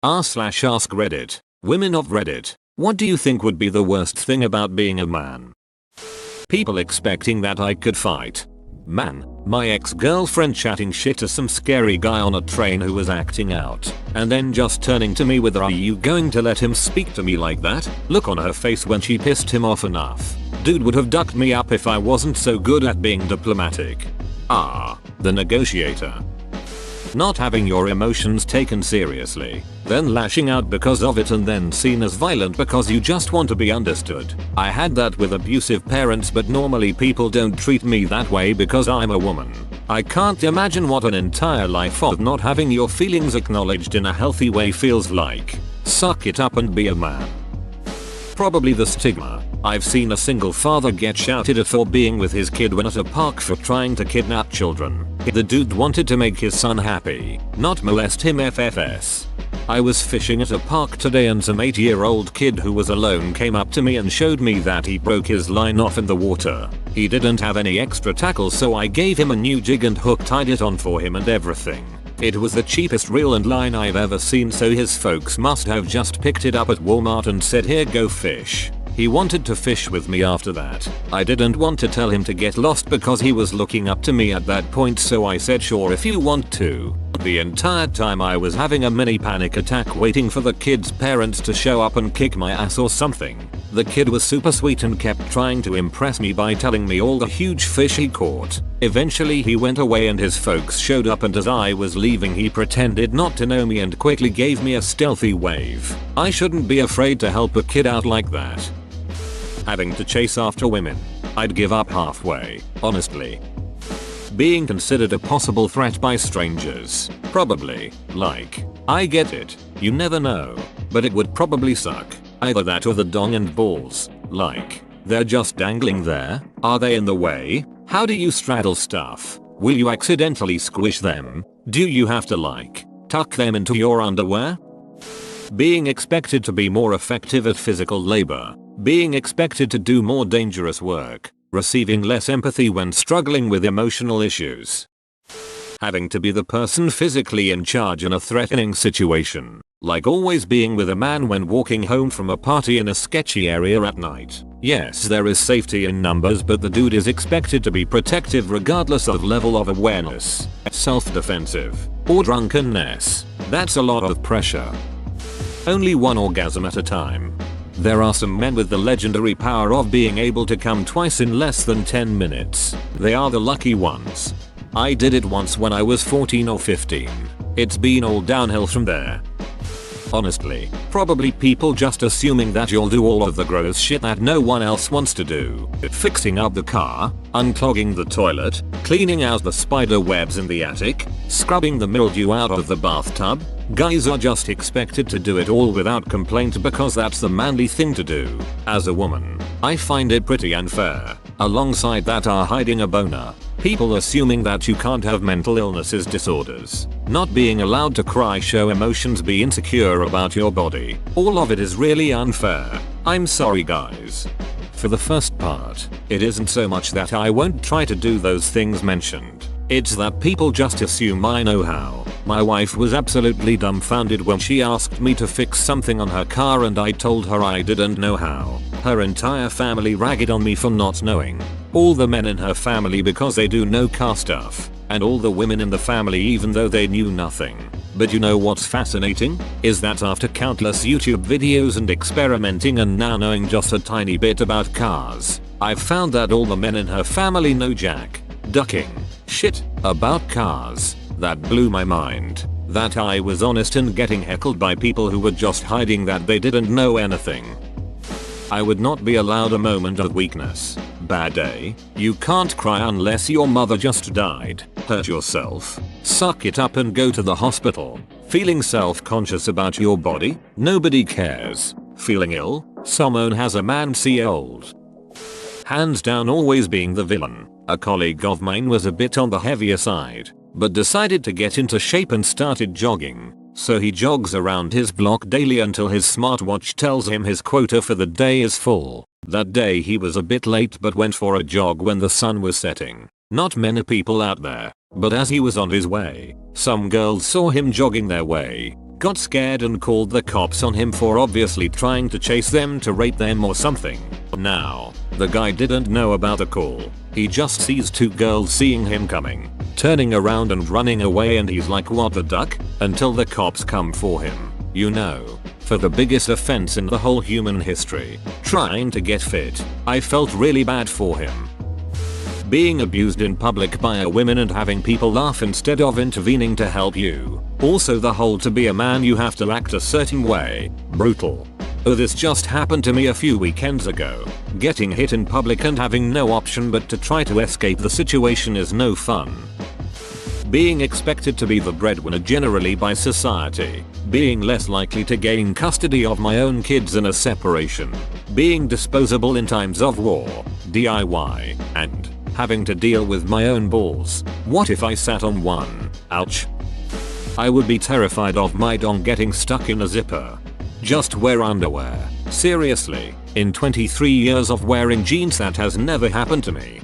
r/ask Reddit. Women of Reddit, what do you think would be the worst thing about being a man? People expecting that I could fight. Man, my ex-girlfriend chatting shit to some scary guy on a train who was acting out, and then just turning to me with "Are you going to let him speak to me like that?" look on her face when she pissed him off enough. Dude would have ducked me up if I wasn't so good at being diplomatic. The negotiator. Not having your emotions taken seriously, then lashing out because of it and then seen as violent because you just want to be understood. I had that with abusive parents, but normally people don't treat me that way because I'm a woman. I can't imagine what an entire life of not having your feelings acknowledged in a healthy way feels like. Suck it up and be a man. Probably the stigma. I've seen a single father get shouted at for being with his kid when at a park for trying to kidnap children. The dude wanted to make his son happy, not molest him FFS. I was fishing at a park today and some 8-year-old kid who was alone came up to me and showed me that he broke his line off in the water. He didn't have any extra tackle, so I gave him a new jig and hook tied it on for him and everything. It was the cheapest reel and line I've ever seen, so his folks must have just picked it up at Walmart and said, "Here, go fish." He wanted to fish with me after that. I didn't want to tell him to get lost because he was looking up to me at that point, so I said, "Sure, if you want to." The entire time I was having a mini panic attack waiting for the kid's parents to show up and kick my ass or something. The kid was super sweet and kept trying to impress me by telling me all the huge fish he caught. Eventually he went away and his folks showed up, and as I was leaving he pretended not to know me and quickly gave me a stealthy wave. I shouldn't be afraid to help a kid out like that. Having to chase after women. I'd give up halfway, honestly. Being considered a possible threat by strangers. Probably. Like, I get it, you never know. But it would probably suck. Either that or the dong and balls. Like, they're just dangling there? Are they in the way? How do you straddle stuff? Will you accidentally squish them? Do you have to like, tuck them into your underwear? Being expected to be more effective at physical labor. Being expected to do more dangerous work. Receiving less empathy when struggling with emotional issues. Having to be the person physically in charge in a threatening situation. Like always being with a man when walking home from a party in a sketchy area at night. Yes, there is safety in numbers, but the dude is expected to be protective regardless of level of awareness, self-defensive, or drunkenness. That's a lot of pressure. Only one orgasm at a time. There are some men with the legendary power of being able to come twice in less than 10 minutes. They are the lucky ones. I did it once when I was 14 or 15. It's been all downhill from there. Honestly, probably people just assuming that you'll do all of the gross shit that no one else wants to do. Fixing up the car, unclogging the toilet, cleaning out the spider webs in the attic, scrubbing the mildew out of the bathtub. Guys are just expected to do it all without complaint because that's the manly thing to do. As a woman, I find it pretty unfair. Alongside that are hiding a boner. People assuming that you can't have mental illnesses, disorders. Not being allowed to cry, show emotions, be insecure about your body. All of it is really unfair. I'm sorry guys. For the first part, it isn't so much that I won't try to do those things mentioned. It's that people just assume I know how. My wife was absolutely dumbfounded when she asked me to fix something on her car and I told her I didn't know how. Her entire family ragged on me for not knowing. All the men in her family because they do know car stuff. And all the women in the family even though they knew nothing. But you know what's fascinating? Is that after countless YouTube videos and experimenting and now knowing just a tiny bit about cars, I've found that all the men in her family know jack, ducking, shit about cars. That blew my mind. That I was honest and getting heckled by people who were just hiding that they didn't know anything. I would not be allowed a moment of weakness. Bad day. You can't cry unless your mother just died. Hurt yourself. Suck it up and go to the hospital. Feeling self-conscious about your body? Nobody cares. Feeling ill? Someone has a man see old. Hands down always being the villain. A colleague of mine was a bit on the heavier side, but decided to get into shape and started jogging. So he jogs around his block daily until his smartwatch tells him his quota for the day is full. That day he was a bit late but went for a jog when the sun was setting. Not many people out there, but as he was on his way, some girls saw him jogging their way. got scared and called the cops on him for obviously trying to chase them to rape them or something. Now, the guy didn't know about the call. He just sees two girls seeing him coming, turning around and running away, and he's like, what the duck? Until the cops come for him. You know, for the biggest offense in the whole human history, trying to get fit. I felt really bad for him. Being abused in public by a woman and having people laugh instead of intervening to help you. Also the whole to be a man you have to act a certain way. Brutal. Oh, this just happened to me a few weekends ago. Getting hit in public and having no option but to try to escape the situation is no fun. Being expected to be the breadwinner generally by society. Being less likely to gain custody of my own kids in a separation. Being disposable in times of war, DIY, and having to deal with my own balls. What if I sat on one? Ouch. I would be terrified of my dong getting stuck in a zipper. Just wear underwear. Seriously, in 23 years of wearing jeans that has never happened to me.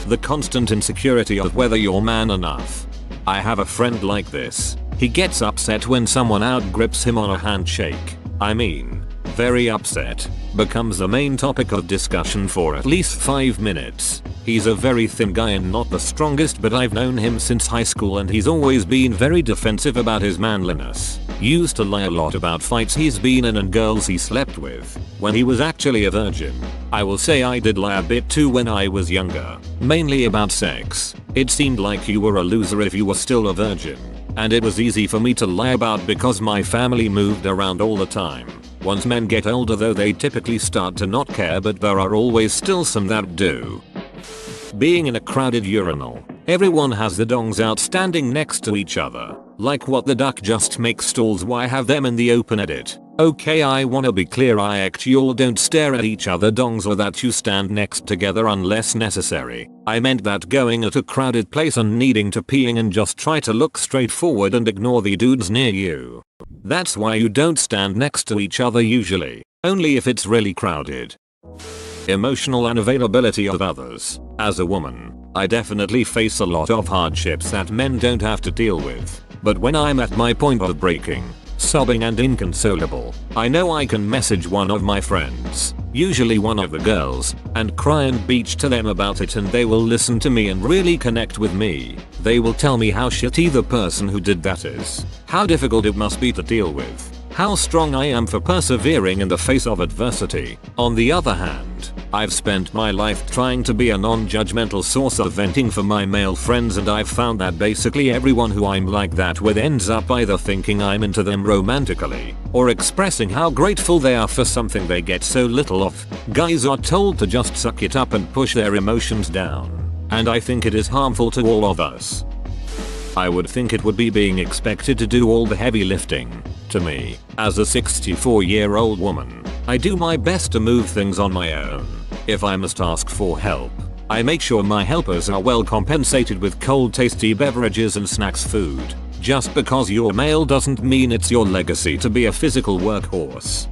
The constant insecurity of whether you're man enough. I have a friend like this. He gets upset when someone outgrips him on a handshake. I mean, very upset. Becomes the main topic of discussion for at least 5 minutes. He's a very thin guy and not the strongest, but I've known him since high school and he's always been very defensive about his manliness. Used to lie a lot about fights he's been in and girls he slept with, when he was actually a virgin. I will say I did lie a bit too when I was younger, mainly about sex. It seemed like you were a loser if you were still a virgin. And it was easy for me to lie about because my family moved around all the time. Once men get older though they typically start to not care, but there are always still some that do. Being in a crowded urinal. Everyone has the dongs out standing next to each other. Like what the duck, just make stalls, why have them in the open edit? Okay, I wanna be clear, I actually don't stare at each other dongs or that you stand next together unless necessary. I meant that going at a crowded place and needing to peeing and just try to look straight forward and ignore the dudes near you. That's why you don't stand next to each other usually. Only if it's really crowded. Emotional unavailability of others. As a woman, I definitely face a lot of hardships that men don't have to deal with. But when I'm at my point of breaking, sobbing and inconsolable, I know I can message one of my friends, usually one of the girls, and cry and bitch to them about it, and they will listen to me and really connect with me. They will tell me how shitty the person who did that is, how difficult it must be to deal with, how strong I am for persevering in the face of adversity. On the other hand, I've spent my life trying to be a non-judgmental source of venting for my male friends, and I've found that basically everyone who I'm like that with ends up either thinking I'm into them romantically, or expressing how grateful they are for something they get so little of. Guys are told to just suck it up and push their emotions down, and I think it is harmful to all of us. I would think it would be being expected to do all the heavy lifting. To me, as a 64-year-old woman, I do my best to move things on my own. If I must ask for help, I make sure my helpers are well compensated with cold tasty beverages and snacks food. Just because you're male doesn't mean it's your legacy to be a physical workhorse.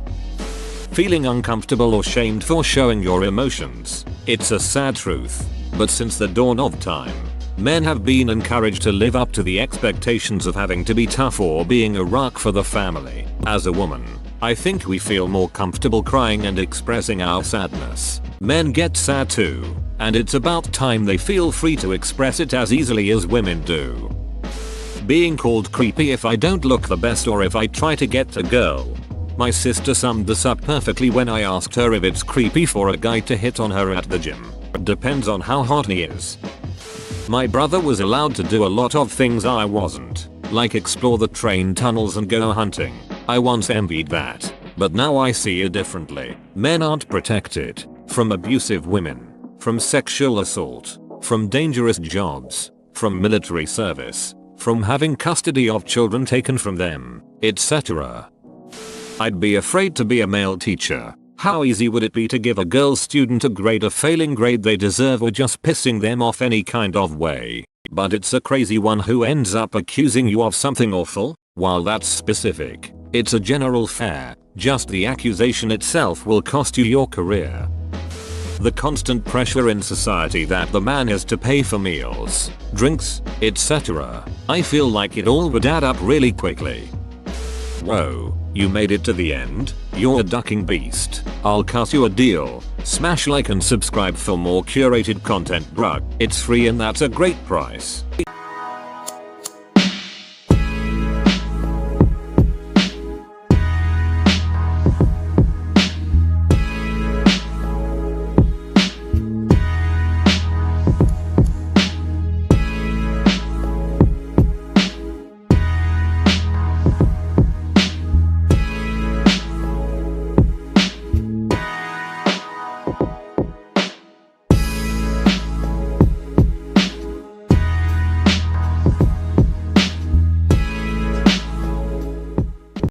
Feeling uncomfortable or shamed for showing your emotions. It's a sad truth, but since the dawn of time, men have been encouraged to live up to the expectations of having to be tough or being a rock for the family. As a woman, I think we feel more comfortable crying and expressing our sadness. Men get sad too, and it's about time they feel free to express it as easily as women do. Being called creepy if I don't look the best or if I try to get a girl. My sister summed this up perfectly when I asked her if it's creepy for a guy to hit on her at the gym. Depends on how hot he is. My brother was allowed to do a lot of things I wasn't, like explore the train tunnels and go hunting. I once envied that, but now I see it differently. Men aren't protected from abusive women, from sexual assault, from dangerous jobs, from military service, from having custody of children taken from them, etc. I'd be afraid to be a male teacher. How easy would it be to give a girl student a grade, a failing grade they deserve, or just pissing them off any kind of way? But it's a crazy one who ends up accusing you of something awful. While that's specific, it's a general fair. Just the accusation itself will cost you your career. The constant pressure in society that the man has to pay for meals, drinks, etc. I feel like it all would add up really quickly. Whoa, you made it to the end? You're a ducking beast. I'll cut you a deal. Smash like and subscribe for more curated content, bruh. It's free and that's a great price.